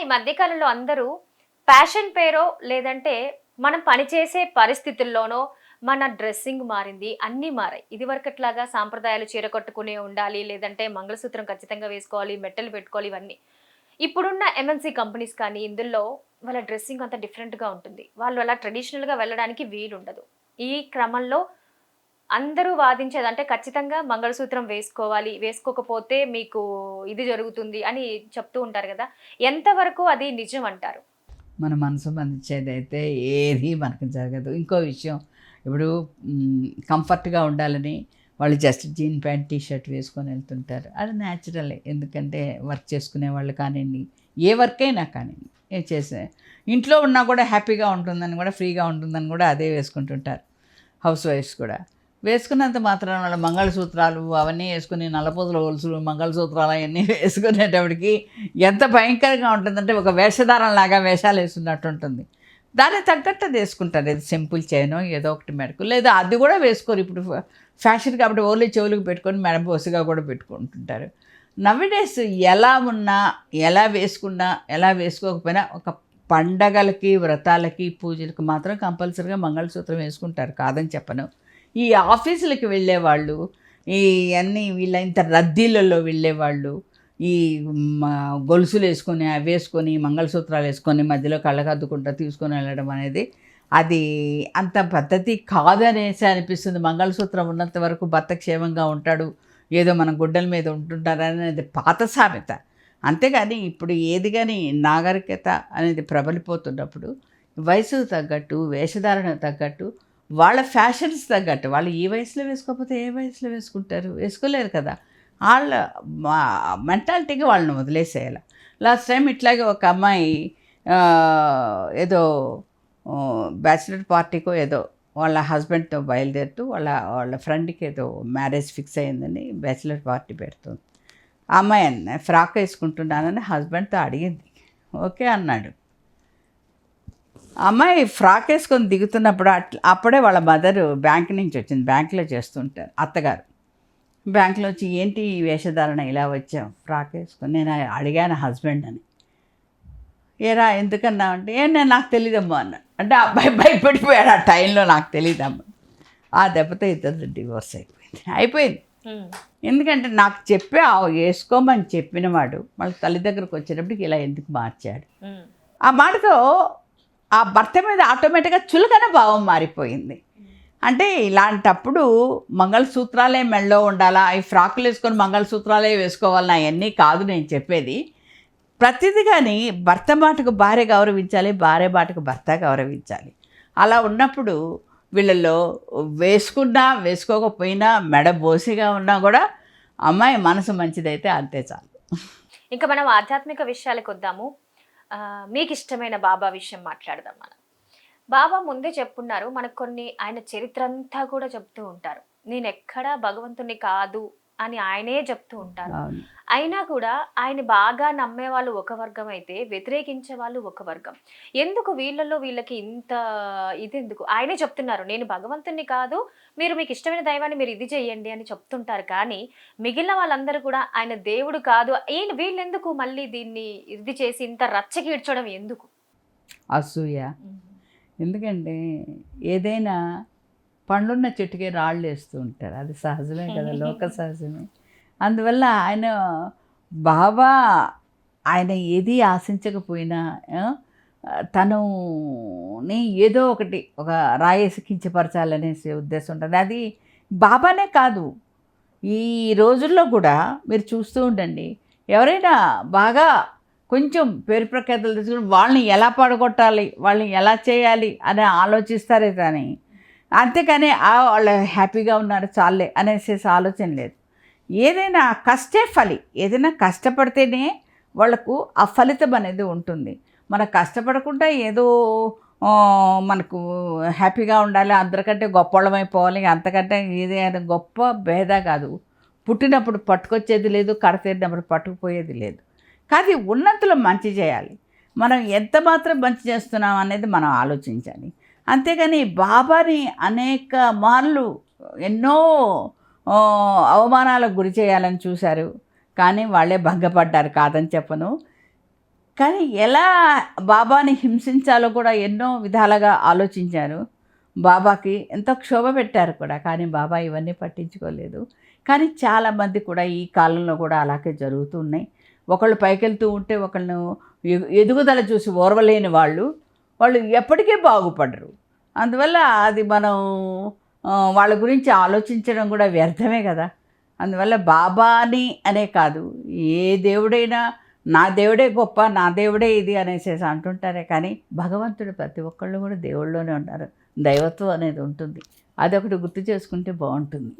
ఈ మధ్య కాలంలో అందరూ ఫ్యాషన్ పేరో లేదంటే మనం పనిచేసే పరిస్థితుల్లోనో మన డ్రెస్సింగ్ మారింది, అన్నీ మారాయి. ఇదివరకట్లాగా సాంప్రదాయాలు చీర కట్టుకునే ఉండాలి, లేదంటే మంగళసూత్రం ఖచ్చితంగా వేసుకోవాలి, మెట్టలు పెట్టుకోవాలి ఇవన్నీ. ఇప్పుడున్న ఎంఎన్‌సి కంపెనీస్ కానీ ఇందులో వాళ్ళ డ్రెస్సింగ్ అంతా డిఫరెంట్‌గా ఉంటుంది. వాళ్ళు అలా ట్రెడిషనల్‌గా వెళ్ళడానికి వీలుండదు. ఈ క్రమంలో అందరూ వాదించేది అంటే ఖచ్చితంగా మంగళసూత్రం వేసుకోవాలి, వేసుకోకపోతే మీకు ఇది జరుగుతుంది అని చెప్తూ ఉంటారు గదా! ఎంతవరకు అది నిజం అంటారు? మన మనసు మంచిదైతే ఏది మనకు జరగదు. ఇంకో విషయం, ఇప్పుడు కంఫర్ట్‌గా ఉండాలని వాళ్ళు just jean pant, T shirt వేసుకొని వెళ్తుంటారు. అది న్యాచురలే. ఎందుకంటే వర్క్ చేసుకునే వాళ్ళు కానివ్వండి, ఏ వర్క్ అయినా కానివ్వండి, చేసే ఇంట్లో ఉన్నా కూడా హ్యాపీగా ఉంటుందని కూడా, ఫ్రీగా ఉంటుందని కూడా అదే వేసుకుంటుంటారు హౌస్ వైఫ్స్ కూడా. వేసుకున్నంత మాత్రాన వాళ్ళ మంగళసూత్రాలు అవన్నీ వేసుకుని, నల్లపూసల గొలుసులు, మంగళసూత్రాలు అవన్నీ వేసుకునేటప్పటికి ఎంత భయంకరంగా ఉంటుందంటే ఒక వేషధారంలాగా వేషాలు వేసుకున్నట్టు ఉంటుంది. దానికి తగ్గట్టు అది వేసుకుంటారు. ఏదో సింపుల్ చైనో ఏదో ఒకటి మెడకు, లేదా అది కూడా వేసుకోరు. ఇప్పుడు ఫ్యాషన్ కాబట్టి ఓన్లీ చెవులకు పెట్టుకొని మెడ బొసుగా కూడా పెట్టుకుంటుంటారు. నవ్విడేస్ ఎలా ఉన్నా, ఎలా వేసుకున్నా, ఎలా వేసుకోకపోయినా ఒక పండగలకి, వ్రతాలకి, పూజలకి మాత్రం కంపల్సరీగా మంగళసూత్రం వేసుకుంటారు, కాదని చెప్పను. ఈ ఆఫీసులకి వెళ్ళేవాళ్ళు, ఈ అన్నీ వీళ్ళ ఇంత రద్దీలలో వెళ్ళేవాళ్ళు, ఈ గొలుసులు వేసుకొని, అవి వేసుకొని, మంగళసూత్రాలు వేసుకొని మధ్యలో కళ్ళకద్దుకుంటా తీసుకొని వెళ్ళడం అనేది అది అంత పద్ధతి కాదనేసి అనిపిస్తుంది. మంగళసూత్రం ఉన్నంత వరకు భర్త క్షేమంగా ఉంటాడు, ఏదో మన గుడ్డల మీద ఉంటుంటారనేది పాత సామెత. అంతేగాని ఇప్పుడు ఏది కానీ నాగరికత అనేది ప్రబలిపోతున్నప్పుడు వయసుకు తగ్గట్టు, వేషధారణ తగ్గట్టు, వాళ్ళ ఫ్యాషన్స్ తగ్గట్టు, వాళ్ళు ఈ వయసులో వేసుకోకపోతే ఏ వయసులో వేసుకుంటారు? వేసుకోలేరు కదా. వాళ్ళ మెంటాలిటీకి వాళ్ళని వదిలేసేయాలి. లాస్ట్ టైం ఇట్లాగే ఒక అమ్మాయి ఏదో బ్యాచిలర్ పార్టీకో ఏదో వాళ్ళ హస్బెండ్తో బయలుదేరుతూ వాళ్ళ ఫ్రెండ్కి ఏదో మ్యారేజ్ ఫిక్స్ అయ్యిందని బ్యాచిలర్ పార్టీ పెడుతుంది. ఆ అమ్మాయి ఫ్రాక్ వేసుకుంటున్నానని హస్బెండ్తో అడిగింది. ఓకే అన్నాడు. అమ్మాయి ఫ్రాక్ వేసుకొని దిగుతున్నప్పుడు అప్పుడే వాళ్ళ మదరు బ్యాంక్ నుంచి వచ్చింది. బ్యాంకులో చేస్తుంటారు అత్తగారు. బ్యాంకులో వచ్చి, ఏంటి ఈ వేషధారణ ఇలా వచ్చాం ఫ్రాక్ వేసుకొని? నేను అడిగాను హస్బెండ్ అని. ఏరా ఎందుకన్నా అంటే, నేను నాకు తెలియదమ్మా అన్నాడు. అంటే ఆ అబ్బాయి భయపడిపోయాడు. ఆ టైంలో నాకు తెలియదమ్మా. ఆ దెబ్బతో ఇద్దరు డివోర్స్ అయిపోయింది. ఎందుకంటే నాకు వేసుకోమని చెప్పినవాడు మళ్ళీ తల్లి దగ్గరకు వచ్చేటప్పటికి ఇలా ఎందుకు మార్చాడు? ఆ మాటతో ఆ భర్త మీద ఆటోమేటిక్గా చులకన భావం మారిపోయింది. అంటే ఇలాంటప్పుడు మంగళసూత్రాలే మెళ్ళో ఉండాలా, ఈ ఫ్రాకులు వేసుకొని మంగళసూత్రాలే వేసుకోవాలని అవన్నీ కాదు నేను చెప్పేది. ప్రతిదీ కానీ భర్త మాటకు భార్య గౌరవించాలి, భార్య మాటకు భర్త గౌరవించాలి. అలా ఉన్నప్పుడు వీళ్ళల్లో వేసుకున్నా వేసుకోకపోయినా మెడ బోసిగా ఉన్నా కూడా అమ్మాయి మనసు మంచిదైతే అంతే చాలు. ఇంకా మనం ఆధ్యాత్మిక విషయాలకు వద్దాము. మీకు ఇష్టమైన బాబా విషయం మాట్లాడదాం మనం. బాబా ముందే చెప్పున్నారు, మనకు కొన్ని ఆయన చరిత్ర అంతా కూడా చెప్తూ ఉంటారు. నేను ఎక్కడా భగవంతుని కాదు అని ఆయనే చెప్తూ ఉంటారు. అయినా కూడా ఆయన బాగా నమ్మే వాళ్ళు ఒక వర్గం అయితే వ్యతిరేకించే వాళ్ళు ఒక వర్గం. ఎందుకు వీళ్ళకి ఇంత ఇదెందుకు? ఆయనే చెప్తున్నారు, నేను భగవంతుని కాదు, మీరు మీకు ఇష్టమైన దైవాన్ని మీరు ఇది చెయ్యండి అని చెప్తుంటారు. కానీ మిగిలిన వాళ్ళందరూ కూడా ఆయన దేవుడు కాదు, వీళ్ళెందుకు మళ్ళీ దీన్ని ఇది చేసి ఇంత రచ్చకీడ్చడం ఎందుకు? అసూయ. ఎందుకంటే ఏదైనా పండ్లున్న చెట్టుకే రాళ్ళు వేస్తూ ఉంటారు, అది సహజమే కదా, లోక సహజమే. అందువల్ల బాబా ఆయన ఏది ఆశించకపోయినా తనుని ఏదో ఒకటి ఒక రాయేసి కించపరచాలనేసి ఉద్దేశం ఉంటుంది. అది బాబానే కాదు, ఈ రోజుల్లో కూడా మీరు చూస్తూ ఉండండి, ఎవరైనా బాగా కొంచెం పేరు ప్రఖ్యాతలు తీసుకుని వాళ్ళని ఎలా పడగొట్టాలి, వాళ్ళని ఎలా చేయాలి అని ఆలోచిస్తారే కానీ, అంతేకాని వాళ్ళు హ్యాపీగా ఉన్నారు చాలే అనేసేసి ఆలోచన లేదు. ఏదైనా కష్టే ఫలి, ఏదైనా కష్టపడితేనే వాళ్ళకు ఆ ఫలితం అనేది ఉంటుంది. మనం కష్టపడకుండా ఏదో మనకు హ్యాపీగా ఉండాలి, అందరికంటే గొప్పవాళ్ళమైపోవాలి, అంతకంటే ఏదైనా గొప్ప భేద కాదు. పుట్టినప్పుడు పట్టుకొచ్చేది లేదు, కడతీరినప్పుడు పట్టుకుపోయేది లేదు. కానీ ఉన్నంతలో మంచి చేయాలి. మనం ఎంత మాత్రం మంచి చేస్తున్నాం అనేది మనం ఆలోచించాలి. అంతేగాని బాబాని అనేక మార్లు ఎన్నో అవమానాలకు గురి చేయాలని చూశారు, కానీ వాళ్ళే భంగపడ్డారు, కాదని చెప్పను. కానీ ఎలా బాబాని హింసించాలో కూడా ఎన్నో విధాలుగా ఆలోచించారు. బాబాకి ఎంతో క్షోభ పెట్టారు కూడా, కానీ బాబా ఇవన్నీ పట్టించుకోలేదు. కానీ చాలామంది కూడా ఈ కాలంలో కూడా అలాగే జరుగుతున్నాయి. ఒకళ్ళు పైకెళ్తూ ఉంటే ఒకళ్ళను ఎదుగుదల చూసి ఓర్వలేని వాళ్ళు ఎప్పటికీ బాగుపడరు. అందువల్ల అది మనం వాళ్ళ గురించి ఆలోచించడం కూడా వ్యర్థమే కదా. అందువల్ల బాబాని అనే కాదు, ఏ దేవుడైనా నా దేవుడే గొప్ప, నా దేవుడే ఇది అనేసి అంటుంటారే, కానీ భగవంతుడు ప్రతి ఒక్కళ్ళు కూడా దేవుళ్ళలోనే ఉన్నారు. దైవత్వం అనేది ఉంటుంది. అదొకటి గుర్తు చేసుకుంటే బాగుంటుంది.